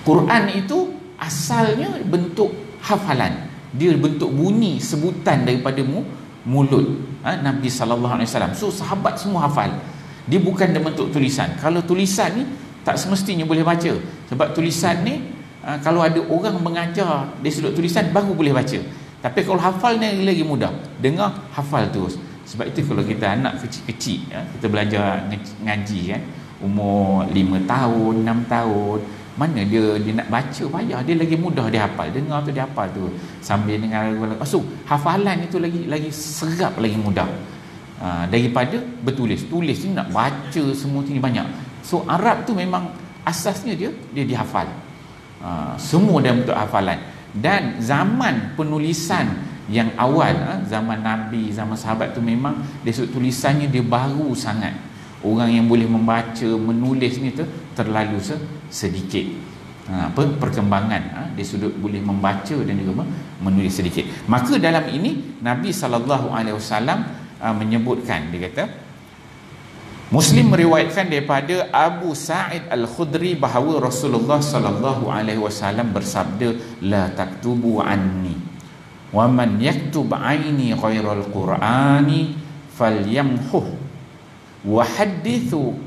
Quran itu asalnya bentuk hafalan. Dia bentuk bunyi sebutan daripada mulut Nabi SAW. So sahabat semua hafal. Dia bukan dalam bentuk tulisan. Kalau tulisan ni tak semestinya boleh baca. Sebab tulisan ni kalau ada orang mengajar dari sudut tulisan baru boleh baca. Tapi kalau hafal ni lagi mudah. Dengar, hafal terus. Sebab itu kalau kita anak kecil-kecil, kita belajar ngaji kan, umur 5 tahun, 6 tahun, mana dia nak baca payah, dia lagi mudah dia hafal. Dengar tu dia hafal tu. Sambil dengar. So hafalan itu lagi serap, lagi mudah daripada bertulis. Tulis ni nak baca semua ni banyak. So Arab tu memang asasnya dia dihafal. Semua dalam bentuk hafalan. Dan zaman penulisan Yang awal zaman Nabi, zaman sahabat tu memang dia tulisannya dia baru sangat. Orang yang boleh membaca, menulis ni tu terlalu sedikit. Perkembangan dia sudut boleh membaca dan juga menulis sedikit. Maka dalam ini Nabi SAW menyebutkan, dia kata Muslim meriwayatkan daripada Abu Sa'id Al-Khudri bahawa Rasulullah SAW bersabda, la taktubu anni wa man yaktub aini ghairal qur'ani falyamhuh wa hadithu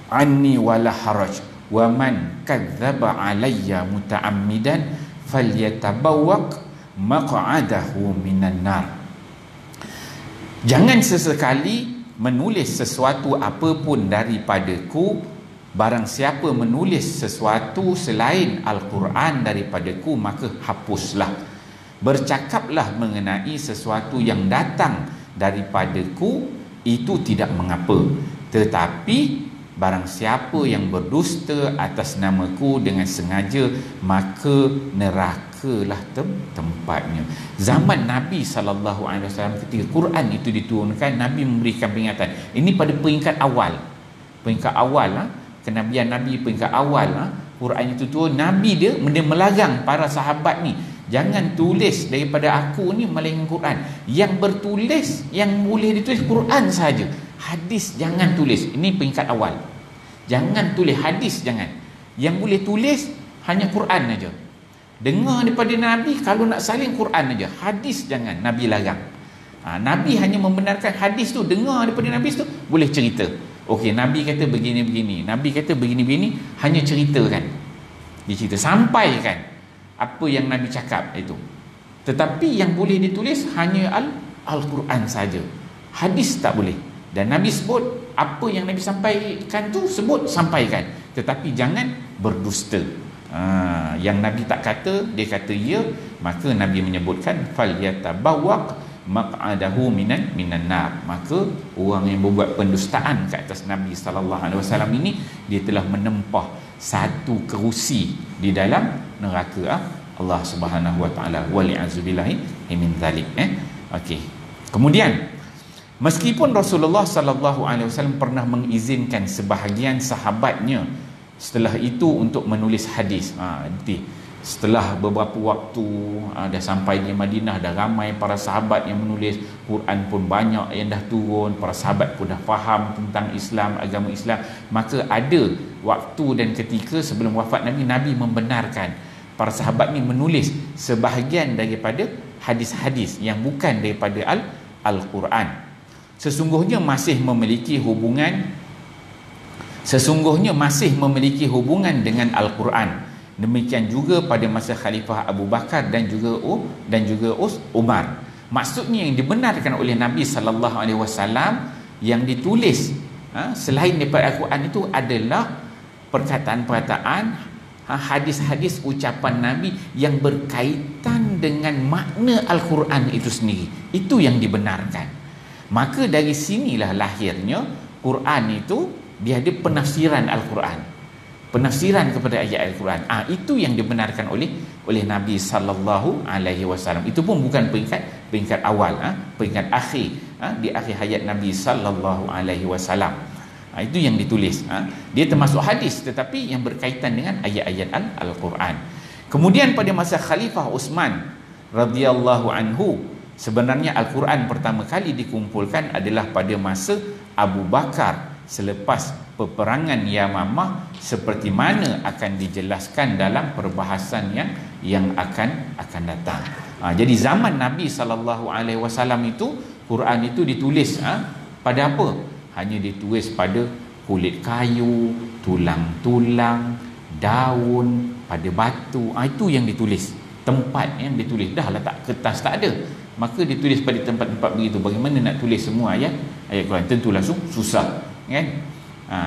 anni wala haraj wa man kadzdzaba alayya muta'ammidan falyatabawwaq maq'adahu minan nar. Jangan sesekali menulis sesuatu apapun daripadaku. Barang siapa menulis sesuatu selain Al-Quran daripadaku, maka hapuslah. Bercakaplah mengenai sesuatu yang datang daripadaku, itu tidak mengapa. Tetapi barang siapa yang berdusta atas namaku dengan sengaja, maka nerakalah tempatnya. Zaman Nabi SAW ketika Quran itu diturunkan, Nabi memberikan peringatan. Ini pada peringkat awal. Peringkat awal kenabian Nabi, peringkat awal Quran itu turun, Nabi dia melarang para sahabat ni, jangan tulis daripada aku ni melainkan Quran. Yang bertulis, yang boleh ditulis Quran saja. Hadis jangan tulis. Ini peringkat awal. Jangan tulis hadis, jangan. Yang boleh tulis hanya Quran aja. Dengar daripada Nabi, kalau nak salin Quran aja. Hadis jangan, Nabi larang. Nabi hanya membenarkan hadis tu, dengar daripada Nabi tu, boleh cerita. Okey, Nabi kata begini-begini, Nabi kata begini-begini, hanya ceritakan. Dia cerita, sampaikan apa yang Nabi cakap itu. Tetapi yang boleh ditulis hanya Al-Quran saja. Hadis tak boleh. Dan Nabi sebut apa yang Nabi sampaikan tu, sampaikan. Tetapi jangan berdusta. Yang Nabi tak kata, dia kata ya, maka Nabi menyebutkan falyatabawwaq maq'adahu minan nar. Maka orang yang berbuat pendustaan ke atas Nabi SAW ini, dia telah menempah satu kerusi di dalam neraka Allah Subhanahu wa taala. Wali'azubillahi min zalik. Okey. Kemudian meskipun Rasulullah SAW pernah mengizinkan sebahagian sahabatnya setelah itu untuk menulis hadis. Setelah beberapa waktu dah sampai di Madinah, dah ramai para sahabat yang menulis, Quran pun banyak yang dah turun, para sahabat pun dah faham tentang Islam, agama Islam. Maka ada waktu dan ketika sebelum wafat Nabi, Nabi membenarkan para sahabat ni menulis sebahagian daripada hadis-hadis yang bukan daripada Al-Quran. Sesungguhnya masih memiliki hubungan dengan Al-Quran. Demikian juga pada masa Khalifah Abu Bakar dan juga Umar. Maksudnya yang dibenarkan oleh Nabi SAW yang ditulis selain daripada Al-Quran itu adalah perkataan-perkataan, hadis-hadis, ucapan Nabi yang berkaitan dengan makna Al-Quran itu sendiri. Itu yang dibenarkan. Maka dari sinilah lahirnya Quran itu, dia ada penafsiran Al-Quran, penafsiran kepada ayat Al-Quran. Itu yang dibenarkan oleh Nabi SAW. Itu pun bukan peringkat awal, peringkat akhir, di akhir hayat Nabi SAW. Itu yang ditulis. Dia termasuk hadis tetapi yang berkaitan dengan ayat-ayat Al-Quran. Kemudian pada masa Khalifah Uthman radhiyallahu anhu, sebenarnya Al-Quran pertama kali dikumpulkan adalah pada masa Abu Bakar selepas peperangan Yamamah, seperti mana akan dijelaskan dalam perbahasan yang akan datang. Jadi zaman Nabi SAW itu, Quran itu ditulis pada apa? Hanya ditulis pada kulit kayu, tulang-tulang, daun, pada batu. Itu yang ditulis. Tempat yang ditulis. Dah letak kertas tak ada. Maka ditulis pada tempat-tempat begitu. Bagaimana nak tulis semua ayat Quran? Tentulah susah, kan?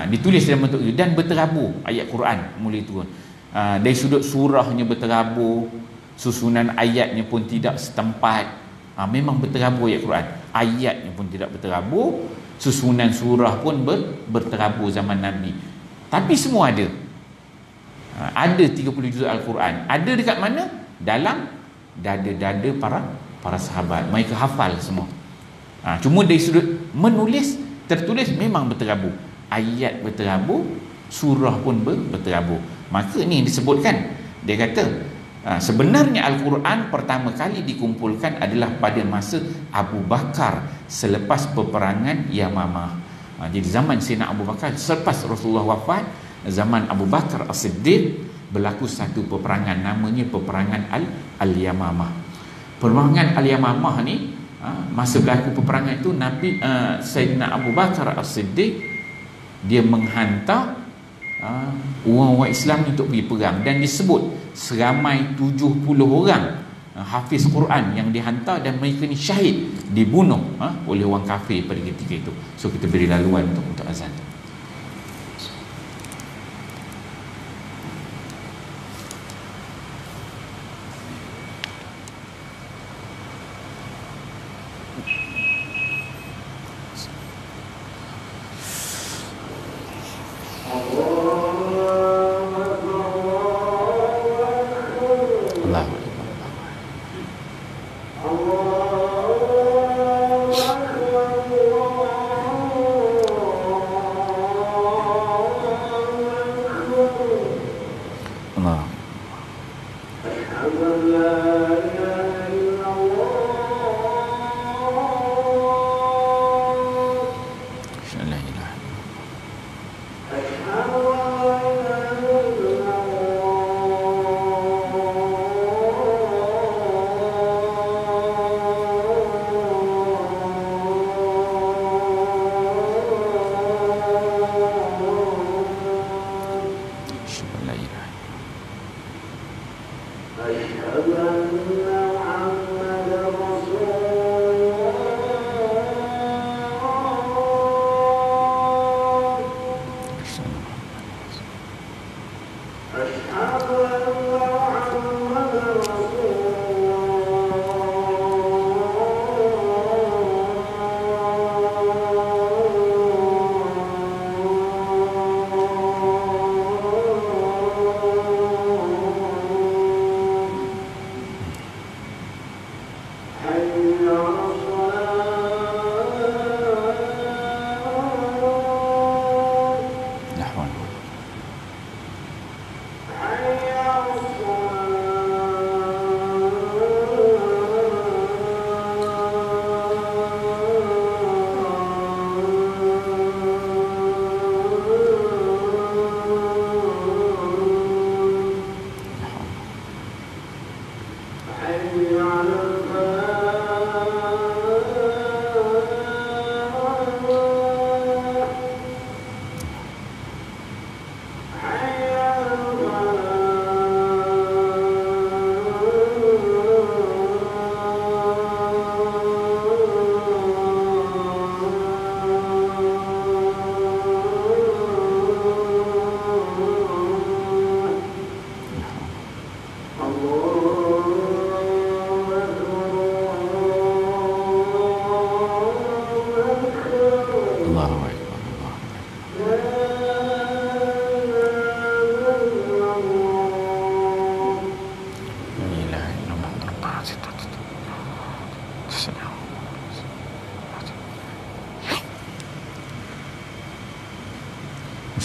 Ditulis dalam bentuk itu dan berterabur ayat Quran mula turun. Dari sudut surahnya berterabur, susunan ayatnya pun tidak setempat. Memang berterabur ayat Quran. Ayatnya pun tidak berterabur, susunan surah pun berterabur zaman Nabi. Tapi semua ada. Ada 30 juz Al-Quran. Ada dekat mana? Dalam dada-dada para sahabat. Mereka hafal semua. Cuma dari sudut menulis, tertulis memang berterabur. Ayat berterabur, surah pun berterabur. Maka ni disebutkan, dia kata sebenarnya Al-Quran pertama kali dikumpulkan adalah pada masa Abu Bakar selepas peperangan Yamamah. Jadi zaman Sayyidina Abu Bakar selepas Rasulullah wafat, zaman Abu Bakar As-Siddiq, berlaku satu peperangan, namanya peperangan Al-Yamamah. Peperangan Al-Yamamah ni, masa berlaku peperangan itu, Sayyidina Abu Bakar As-Siddiq dia menghantar orang-orang Islam untuk pergi perang, dan disebut seramai 70 orang hafiz Quran yang dihantar, dan mereka ni syahid, dibunuh oleh orang kafir pada ketika itu. So kita beri laluan untuk azan.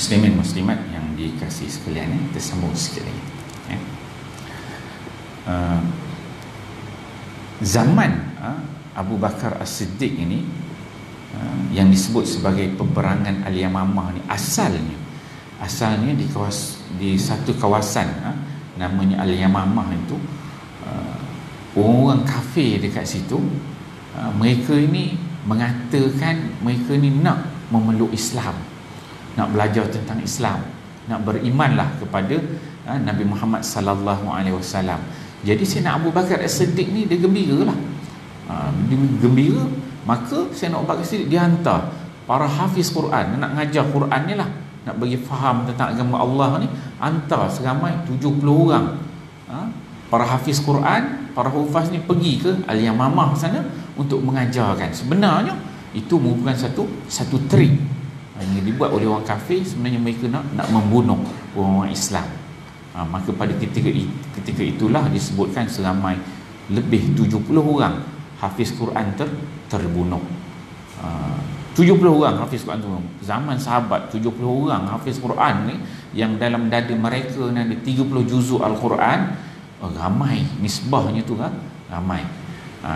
Muslimin muslimat yang dikasihi sekalian, kita sambung sikit lagi. Zaman Abu Bakar As-Siddiq ini, yang disebut sebagai peperangan Al-Yamamah ni, asalnya di satu kawasan namanya Al-Yamamah itu, orang kafir dekat situ, mereka ini mengatakan mereka ni nak memeluk Islam, nak belajar tentang Islam, nak berimanlah kepada Nabi Muhammad sallallahu alaihi wasallam. Jadi Sayyidina Abu Bakar As-Siddiq ni dia gembiralah. Dia gembira, maka Sayyidina Abu Bakar As-Siddiq dia hantar para hafiz Quran, nak ngajar Quran ni lah, nak bagi faham tentang agama Allah ni, hantar seramai 70 orang para hafiz Quran, para hufaz ni pergi ke Al-Yamamah sana untuk mengajarkan. Sebenarnya itu merupakan satu trik yang dibuat oleh orang kafir. Sebenarnya mereka nak membunuh orang Islam. Maka pada ketika itulah disebutkan seramai lebih 70 orang hafiz Quran terbunuh. 70 orang hafiz Quran terbunuh. Zaman sahabat 70 orang hafiz Quran ni, yang dalam dada mereka ni ada 30 juzuk Al-Quran. Ramai nisbahnya tu kan, ramai.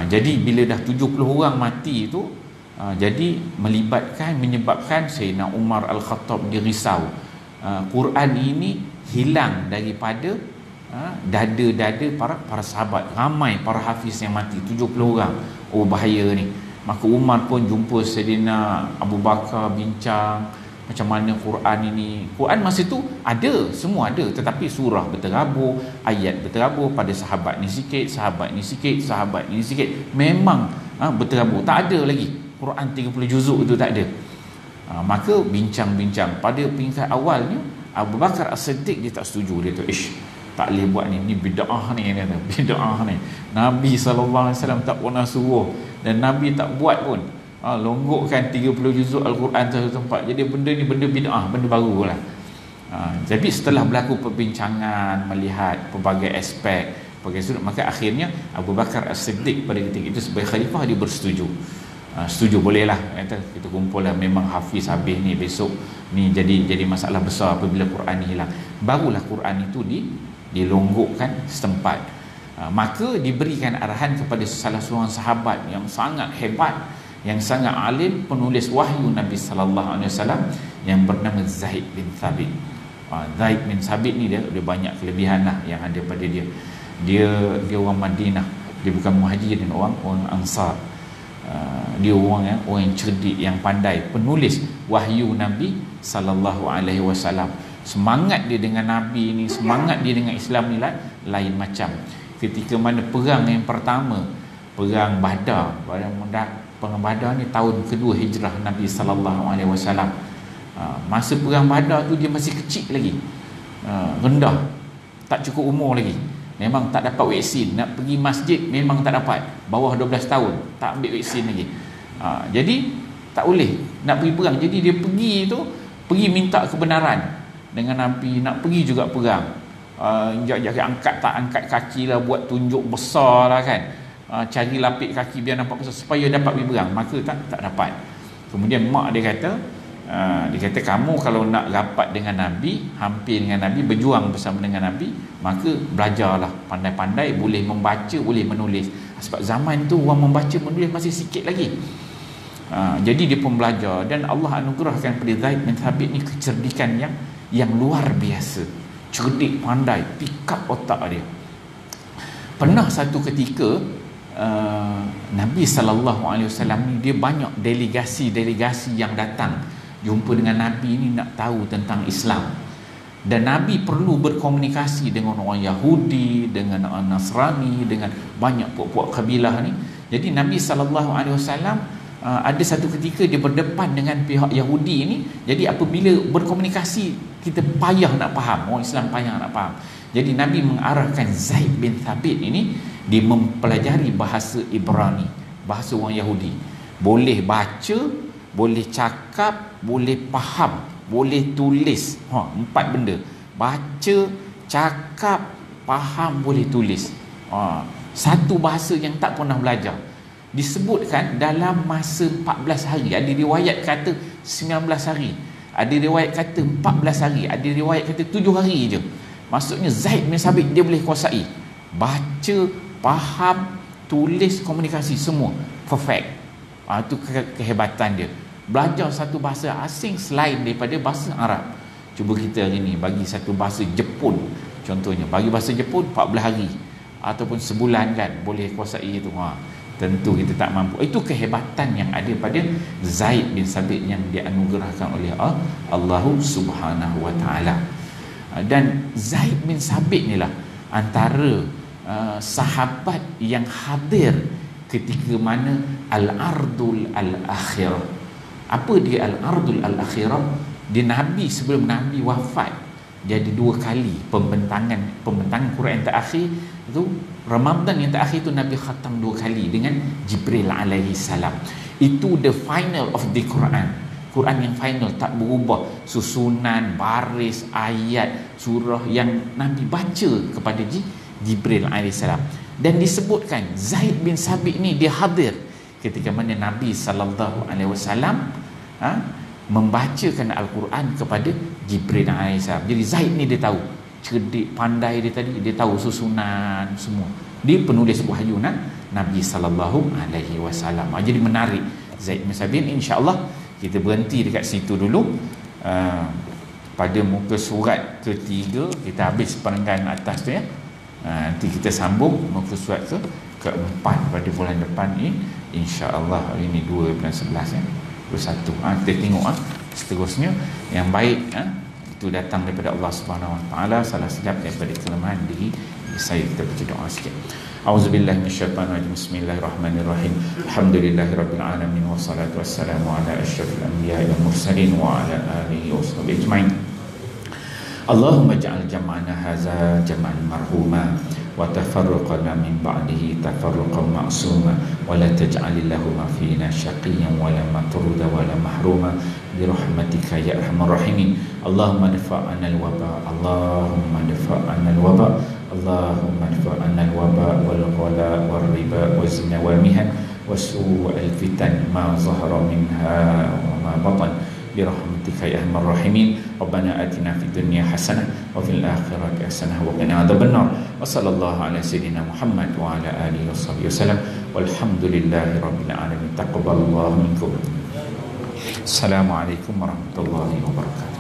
Jadi bila dah 70 orang mati tu, jadi menyebabkan Sayyidina Umar Al-Khattab dia risau. Quran ini hilang daripada dada-dada para sahabat. Ramai para hafiz yang mati, 70 orang. Bahaya ni. Maka Umar pun jumpa Sayyidina Abu Bakar, bincang macam mana Quran ini. Quran masa tu ada, semua ada, tetapi surah berterabur, ayat berterabur, pada sahabat ni sikit, sahabat ni sikit, sahabat ni sikit. Memang berterabur. Tak ada lagi Quran 30 juzuk tu, tak ada. Maka bincang-bincang. Pada peringkat awalnya Abu Bakar As-Siddiq dia tak setuju. Dia tu tak boleh buat ni bid'ah ni, bid'ah ni. Nabi SAW tak pernah suruh, dan Nabi tak buat pun. Longgokkan 30 juzuk Al-Quran satu tempat. Jadi benda ni benda bid'ah, benda baru lah. Jadi setelah berlaku perbincangan, melihat pelbagai aspek, pelbagai sudut, maka akhirnya Abu Bakar As-Siddiq pada ketika itu sebagai khalifah dia bersetuju. Setuju, bolehlah kita kumpul lah. Memang hafiz habis ni, besok ni jadi masalah besar apabila Quran ni hilang. Barulah Quran itu dilonggokkan setempat. Maka diberikan arahan kepada salah seorang sahabat yang sangat hebat, yang sangat alim, penulis wahyu Nabi sallallahu alaihi wasallam, yang bernama Zaid bin Thabit. Zaid bin Thabit ni dia banyak kelebihan lah yang ada pada dia. Dia orang Madinah, dia bukan muhajirin, orang Ansar. Dia orang yang cerdik, yang pandai, penulis wahyu Nabi sallallahu alaihi wasallam. Semangat dia dengan Nabi ni, semangat dia dengan Islam ni lain macam. Ketika mana perang yang pertama, perang Badar, perang Badar ni tahun kedua hijrah Nabi sallallahu alaihi wasallam. Masa perang Badar tu dia masih kecil lagi, rendah, tak cukup umur lagi. Memang tak dapat vaksin, nak pergi masjid memang tak dapat, bawah 12 tahun tak ambil vaksin lagi. Jadi tak boleh nak pergi perang. Jadi dia pergi minta kebenaran dengan Nabi, nak pergi juga perang. Angkat kaki lah, buat tunjuk besar lah kan, cari lapik kaki biar nampak besar supaya dapat pergi perang. Maka tak dapat. Kemudian mak dia kata kamu kalau nak rapat dengan Nabi, hampir dengan Nabi, berjuang bersama dengan Nabi, maka belajarlah pandai-pandai, boleh membaca, boleh menulis. Sebab zaman tu orang membaca menulis masih sikit lagi. Jadi dia pun belajar, dan Allah anugerahkan pada Zaid bin Thabit ni kecerdikan yang luar biasa. Cerdik, pandai, pick up otak dia. Pernah satu ketika Nabi SAW ni dia banyak delegasi yang datang jumpa dengan Nabi ni, nak tahu tentang Islam. Dan Nabi perlu berkomunikasi dengan orang Yahudi, dengan orang Nasrani, dengan banyak puak-puak kabilah ni. Jadi Nabi SAW ada satu ketika dia berdepan dengan pihak Yahudi ni. Jadi apabila berkomunikasi, kita payah nak faham, orang Islam payah nak faham. Jadi Nabi mengarahkan Zaid bin Thabit ini, dia mempelajari bahasa Ibrani, bahasa orang Yahudi. Boleh baca, boleh cakap, boleh faham, boleh tulis. 4 benda. Baca, cakap, faham, boleh tulis. Satu bahasa yang tak pernah belajar. Disebutkan dalam masa 14 hari. Ada riwayat kata 19 hari, ada riwayat kata 14 hari, ada riwayat kata 7 hari je. Maksudnya Zaid bin Thabit dia boleh kuasai baca, faham, tulis, komunikasi, semua perfect. Itu kehebatan dia. Belajar satu bahasa asing selain daripada bahasa Arab. Cuba kita hari ni bagi satu bahasa Jepun contohnya, bagi bahasa Jepun 14 hari ataupun sebulan kan boleh kuasai itu. Tentu kita tak mampu. Itu kehebatan yang ada pada Zaid bin Thabit yang dianugerahkan oleh Allah Subhanahu wa taala. Dan Zaid bin Thabit ni lah antara sahabat yang hadir ketika mana Al-Ardul Al-Akhirah. Apa dia Al-Ardul Al-Akhirah? Di Nabi, sebelum Nabi wafat, dia ada 2 kali pembentangan Quran terakhir itu. Ramadan yang terakhir itu Nabi khatam 2 kali dengan Jibril alaihi salam. Itu the final of the Quran. Quran yang final, tak berubah susunan, baris, ayat, surah yang Nabi baca kepada Jibril alaihi salam. Dan disebutkan Zaid bin Sabit ni dia hadir ketika mana Nabi SAW membacakan Al-Quran kepada Jibril AS. Jadi Zaid ni dia tahu, cerdik, pandai dia tadi, dia tahu susunan semua. Dia penulis wahyu Nabi SAW. Jadi menarik Zaid bin Sabit. InsyaAllah kita berhenti dekat situ dulu. Pada muka surat ketiga kita habis perenggan atas tu ya. Nanti kita sambung muka surat keempat pada bulan depan ni, insya-Allah. Hari ni 2 bulan 11 ya. 21. Kita tengok seterusnya yang baik itu datang daripada Allah Subhanahu Wa Taala, salah silap daripada kelemahan diri saya. Kita baca doa sikit. Auzubillahi minasyaitanir rajim. Bismillahirrahmanirrahim. Alhamdulillahirabbil alamin wassalatu wassalamu ala asyrafil anbiya'i wal mursalin wa ala alihi washabihi ajmain. Allahumma ja'al jam'ana hadza jam'an marhuma wa tafarruqana min ba'dihi tafarruqan ma'suma wa la taj'alillahuma fina syaqiyyan wa la matruda wa la mahruma bi rahmatika ya arhamar rahimin. Allahumma dafa'na al-waba, Allahumma dafa'na al-waba, Allahumma dafa'na al-waba wal ghala wal riba waz zina wal mihan wasu'al fitan ma zahara minha wa ma batan birahmatika ya arhamar rahimin. Rabbana atina fid dunya hasanah wa fil akhirati hasanah wa qina adzabannar. Wa sallallahu ala sayidina Muhammad wa ala alihi washabbihi wasallam. Walhamdulillahi rabbil alamin. Taqabbalallahu minkum. Assalamualaikum warahmatullahi wabarakatuh.